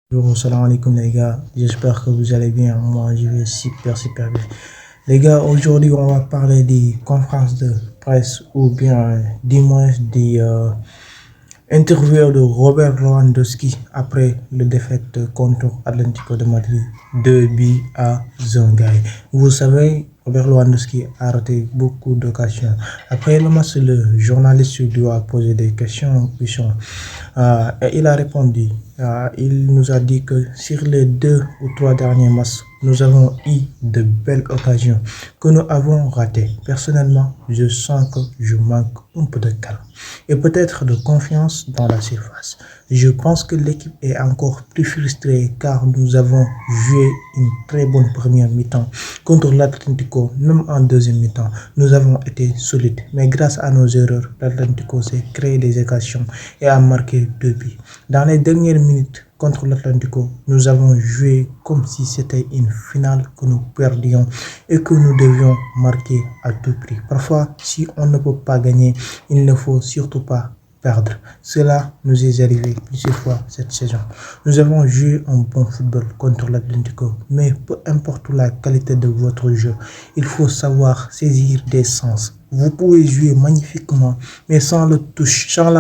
Bonjour, salam alaikum les gars, j'espère que vous allez bien, moi je vais super bien. Les gars, aujourd'hui on va parler des conférences de presse ou bien du moins des interview de Robert Lewandowski après le défaite contre Atlético de Madrid 2 buts à 0. Vous savez, Robert Lewandowski a raté beaucoup d'occasions. Après le match, le journaliste lui a posé des questions et il a répondu. Il nous a dit que sur les 2 ou 3 derniers matchs, nous avons eu de belles occasions que nous avons ratées. Personnellement, je sens que je manque un peu de calme et peut-être de confiance dans la surface. Je pense que l'équipe est encore plus frustrée car nous avons joué une très bonne première mi-temps contre l'Atlético. Même en deuxième mi-temps, nous avons été solides. Mais grâce à nos erreurs, l'Atlético s'est créé des occasions et a marqué 2 buts. Dans les dernières minutes contre l'Atlético, nous avons joué comme si c'était une finale que nous perdions et que nous devions marquer à tout prix. Parfois, si on ne peut pas gagner, il ne faut surtout pas perdre. Cela nous est arrivé plusieurs fois cette saison. Nous avons joué un bon football contre l'Atlético, mais peu importe la qualité de votre jeu, il faut savoir saisir des sens. Vous pouvez jouer magnifiquement, mais sans la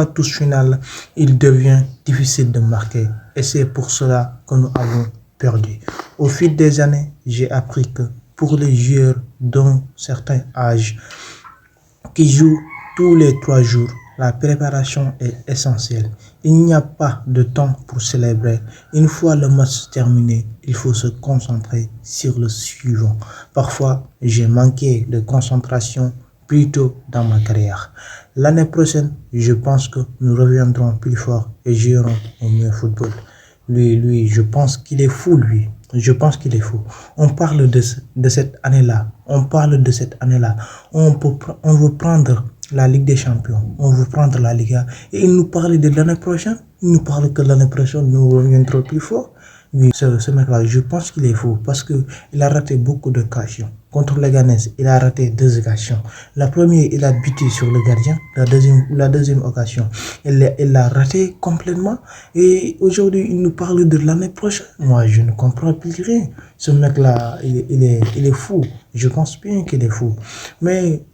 touche finale, il devient difficile de marquer. Et c'est pour cela que nous avons perdu. Au fil des années, j'ai appris que pour les joueurs d'un certain âge qui jouent tous les 3 jours, la préparation est essentielle. Il n'y a pas de temps pour célébrer. Une fois le match terminé, il faut se concentrer sur le suivant. Parfois, j'ai manqué de concentration plus tôt dans ma carrière. L'année prochaine, je pense que nous reviendrons plus fort et jouerons au mieux football. Lui, je pense qu'il est fou, lui. Je pense qu'il est fou. On parle de cette année-là. On parle de cette année-là. On veut prendre la Ligue des Champions. On veut prendre la Liga. Et il nous parle de l'année prochaine. Il nous parle que l'année prochaine, nous reviendrons plus fort. Oui, ce mec-là, je pense qu'il est fou parce qu'il a raté beaucoup d'occasions. Contre les Ganes, il a raté 2 occasions. La première, il a buté sur le gardien. La deuxième occasion, il l'a raté complètement. Et aujourd'hui, il nous parle de l'année prochaine. Moi, je ne comprends plus rien. Ce mec-là, il est fou. Je pense bien qu'il est fou. Mais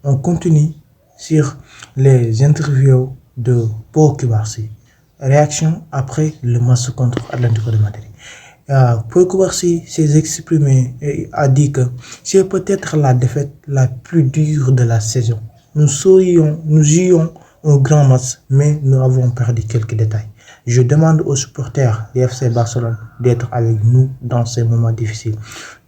on continue sur les interviews de Paul Kibarsi. Réaction après le match contre Atlético de Madrid. Paul Kibarsi s'est exprimé et a dit que c'est peut-être la défaite la plus dure de la saison. Nous jouions un grand match, mais nous avons perdu quelques détails. Je demande aux supporters du FC Barcelone d'être avec nous dans ces moments difficiles.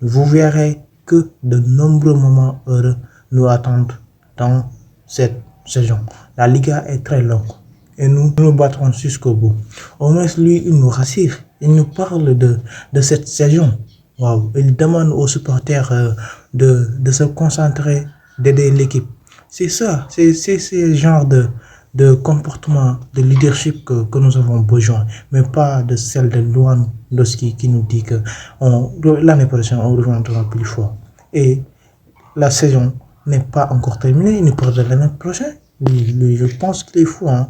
Vous verrez que de nombreux moments heureux nous attendent dans cette saison. La Liga est très longue et nous nous battrons jusqu'au bout. Au moins, lui, il nous rassure. Il nous parle de cette saison. Wow. Il demande aux supporters de se concentrer, d'aider l'équipe. C'est ça, c'est ce genre de comportement, de leadership que nous avons besoin, mais pas de celle de Lewandowski qui nous dit que l'année prochaine, on reviendra plus fort. Et la saison n'est pas encore terminée, il nous parle de l'année prochaine. Lui, je pense qu'il est fou. Hein.